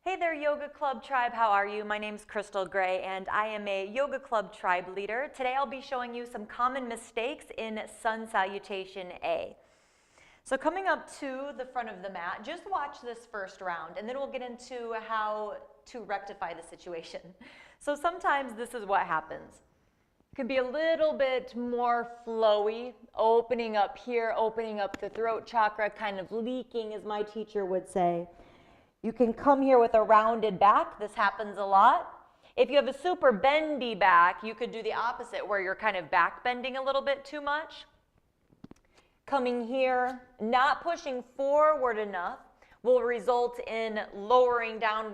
Hey there, Yoga Club Tribe. How are you? My name's Crystal Gray, and I am a Yoga Club Tribe leader. Today I'll be showing you some common mistakes in Sun Salutation A. So coming up to the front of the mat, just watch this first round, and then we'll get into how to rectify the situation. So sometimes this is what happens. It can be a little bit more flowy, opening up here, opening up the throat chakra, kind of leaking, as my teacher would say. You can come here with a rounded back. This happens a lot. If you have a super bendy back, you could do the opposite where you're kind of back bending a little bit too much. Coming here, not pushing forward enough will result in lowering down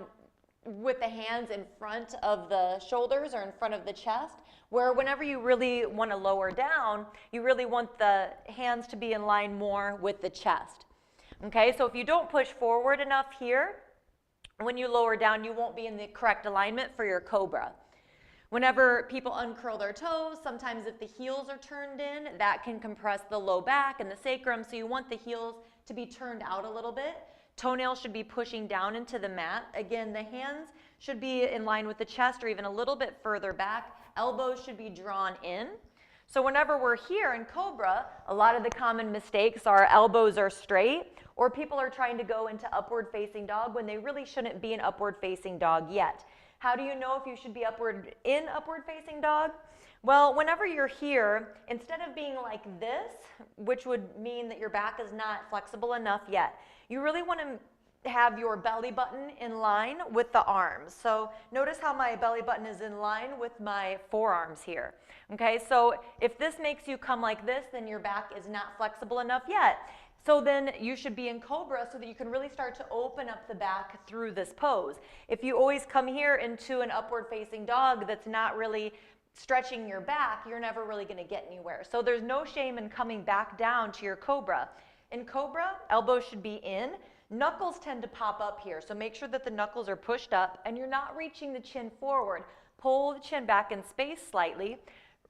with the hands in front of the shoulders or in front of the chest, where whenever you really want to lower down, you really want the hands to be in line more with the chest. Okay, so if you don't push forward enough here, when you lower down, you won't be in the correct alignment for your cobra. Whenever people uncurl their toes, sometimes if the heels are turned in, that can compress the low back and the sacrum, so you want the heels to be turned out a little bit. Toenails should be pushing down into the mat. Again, the hands should be in line with the chest or even a little bit further back. Elbows should be drawn in. So whenever we're here in Cobra, a lot of the common mistakes are elbows are straight, or people are trying to go into upward facing dog when they really shouldn't be an upward facing dog yet. How do you know if you should be upward facing dog? Well, whenever you're here, instead of being like this, which would mean that your back is not flexible enough yet, you really want to have your belly button in line with the arms. So notice how my belly button is in line with my forearms here. Okay, so if this makes you come like this, then your back is not flexible enough yet. So then you should be in Cobra so that you can really start to open up the back through this pose. If you always come here into an upward facing dog that's not really stretching your back, you're never really going to get anywhere. So there's no shame in coming back down to your Cobra. In Cobra, elbows should be in. Knuckles tend to pop up here, so make sure that the knuckles are pushed up and you're not reaching the chin forward. Pull the chin back in space slightly.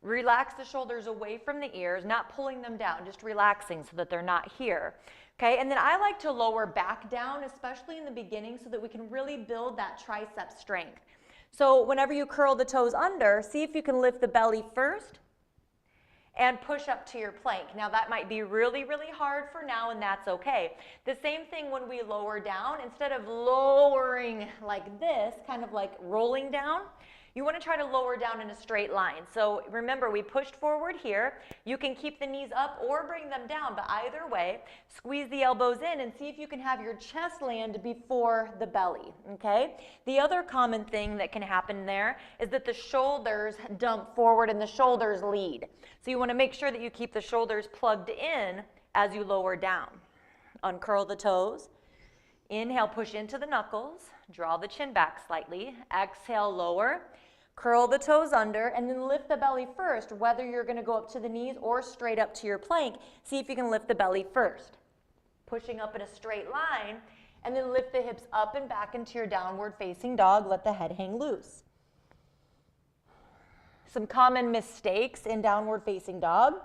Relax the shoulders away from the ears, not pulling them down, just relaxing so that they're not here. Okay, and then I like to lower back down, especially in the beginning, so that we can really build that tricep strength. So whenever you curl the toes under, see if you can lift the belly first and push up to your plank. Now that might be really, really hard for now, and that's okay. The same thing when we lower down, instead of lowering like this, kind of like rolling down, you want to try to lower down in a straight line. So remember, we pushed forward here. You can keep the knees up or bring them down, but either way, squeeze the elbows in and see if you can have your chest land before the belly, okay? The other common thing that can happen there is that the shoulders dump forward and the shoulders lead. So you want to make sure that you keep the shoulders plugged in as you lower down. Uncurl the toes. Inhale, push into the knuckles. Draw the chin back slightly. Exhale, lower. Curl the toes under and then lift the belly first, whether you're going to go up to the knees or straight up to your plank. See if you can lift the belly first. Pushing up in a straight line, and then lift the hips up and back into your downward facing dog. Let the head hang loose. Some common mistakes in downward facing dog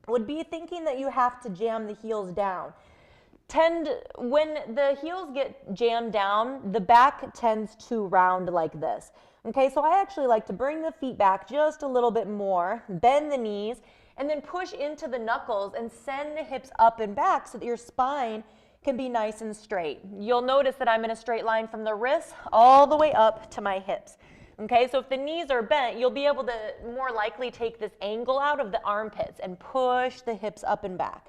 would be thinking that you have to jam the heels down. When the heels get jammed down, the back tends to round like this. Okay, so I actually like to bring the feet back just a little bit more, bend the knees, and then push into the knuckles and send the hips up and back so that your spine can be nice and straight. You'll notice that I'm in a straight line from the wrists all the way up to my hips. Okay, so if the knees are bent, you'll be able to more likely take this angle out of the armpits and push the hips up and back.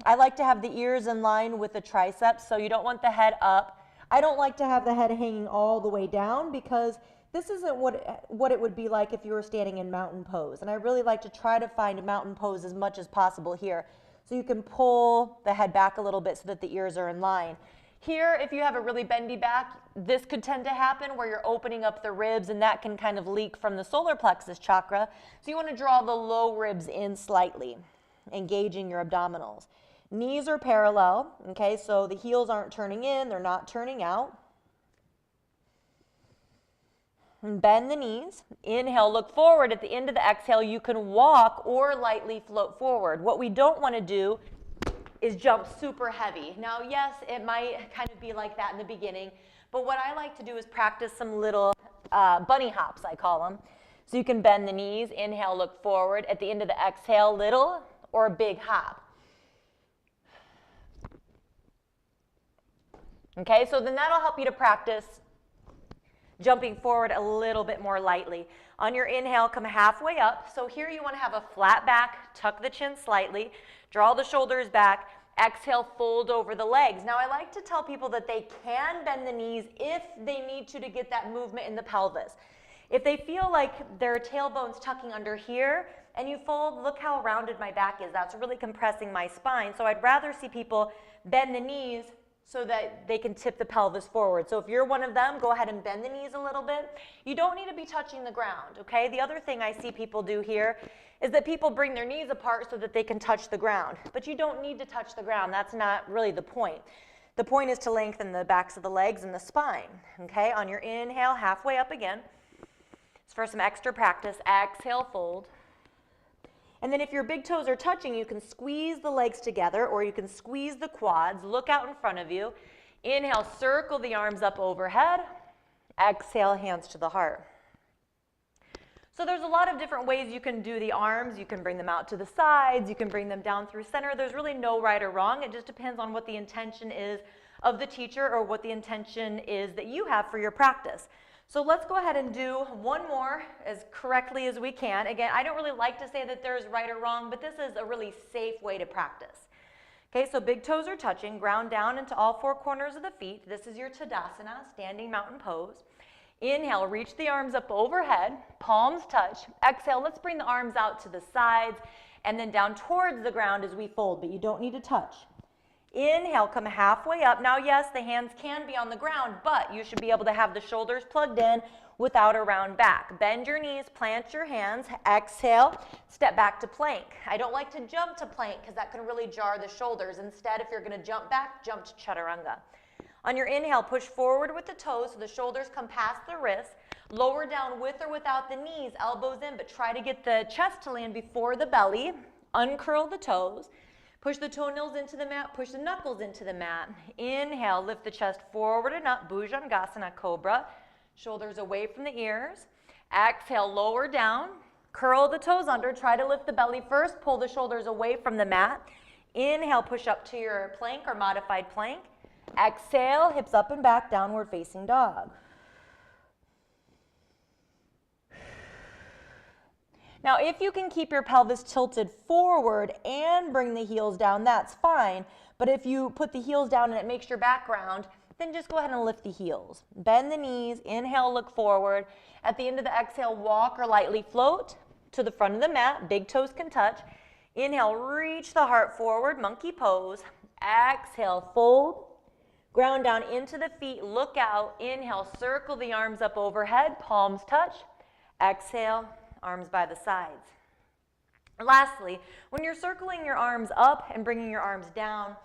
I like to have the ears in line with the triceps, so you don't want the head up. I don't like to have the head hanging all the way down because this isn't what it would be like if you were standing in mountain pose. And I really like to try to find mountain pose as much as possible here. So you can pull the head back a little bit so that the ears are in line. Here, if you have a really bendy back, this could tend to happen where you're opening up the ribs, and that can kind of leak from the solar plexus chakra. So you want to draw the low ribs in slightly, engaging your abdominals. Knees are parallel, okay, so the heels aren't turning in, they're not turning out. And bend the knees. Inhale, look forward. At the end of the exhale, you can walk or lightly float forward. What we don't want to do is jump super heavy. Now, yes, it might kind of be like that in the beginning, but what I like to do is practice some little bunny hops, I call them. So you can bend the knees, inhale, look forward. At the end of the exhale, little or a big hop. Okay, so then that'll help you to practice jumping forward a little bit more lightly. On your inhale, come halfway up. So here you want to have a flat back, tuck the chin slightly, draw the shoulders back, exhale, fold over the legs. Now I like to tell people that they can bend the knees if they need to get that movement in the pelvis. If they feel like their tailbone's tucking under here and you fold, look how rounded my back is. That's really compressing my spine. So I'd rather see people bend the knees so that they can tip the pelvis forward. So if you're one of them, go ahead and bend the knees a little bit. You don't need to be touching the ground, okay? The other thing I see people do here is that people bring their knees apart so that they can touch the ground. But you don't need to touch the ground. That's not really the point. The point is to lengthen the backs of the legs and the spine, okay? On your inhale, halfway up again. It's for some extra practice. Exhale, fold. And then if your big toes are touching, you can squeeze the legs together or you can squeeze the quads. Look out in front of you. Inhale, circle the arms up overhead. Exhale, hands to the heart. So there's a lot of different ways you can do the arms. You can bring them out to the sides. You can bring them down through center. There's really no right or wrong. It just depends on what the intention is of the teacher or what the intention is that you have for your practice. So let's go ahead and do one more as correctly as we can. Again, I don't really like to say that there's right or wrong, but this is a really safe way to practice. Okay, so big toes are touching, ground down into all four corners of the feet. This is your Tadasana, standing mountain pose. Inhale, reach the arms up overhead, palms touch. Exhale, let's bring the arms out to the sides and then down towards the ground as we fold, but you don't need to touch. Inhale, come halfway up. Now, yes, the hands can be on the ground, but you should be able to have the shoulders plugged in without a round back. Bend your knees, plant your hands. Exhale, step back to plank. I don't like to jump to plank because that can really jar the shoulders. Instead, if you're going to jump back, jump to chaturanga. On your inhale, push forward with the toes so the shoulders come past the wrists. Lower down with or without the knees, elbows in, but try to get the chest to land before the belly. Uncurl the toes. Push the toenails into the mat, push the knuckles into the mat. Inhale, lift the chest forward and up, Bhujangasana Cobra. Shoulders away from the ears. Exhale, lower down. Curl the toes under, try to lift the belly first, pull the shoulders away from the mat. Inhale, push up to your plank or modified plank. Exhale, hips up and back, downward facing dog. Now, if you can keep your pelvis tilted forward and bring the heels down, that's fine. But if you put the heels down and it makes your back round, then just go ahead and lift the heels. Bend the knees, inhale, look forward. At the end of the exhale, walk or lightly float to the front of the mat. Big toes can touch. Inhale, reach the heart forward, monkey pose. Exhale, fold. Ground down into the feet, look out. Inhale, circle the arms up overhead, palms touch. Exhale, arms by the sides. Lastly, when you're circling your arms up and bringing your arms down,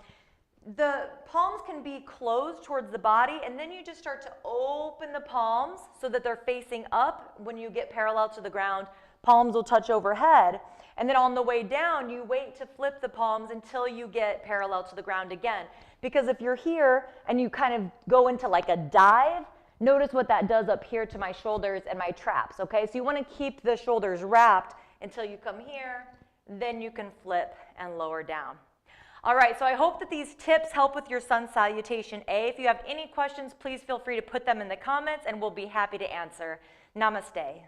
the palms can be closed towards the body, and then you just start to open the palms so that they're facing up. When you get parallel to the ground, palms will touch overhead. And then on the way down, you wait to flip the palms until you get parallel to the ground again. Because if you're here and you kind of go into like a dive, notice what that does up here to my shoulders and my traps, okay? So you want to keep the shoulders wrapped until you come here, then you can flip and lower down. All right, so I hope that these tips help with your Sun Salutation A. If you have any questions, please feel free to put them in the comments and we'll be happy to answer. Namaste.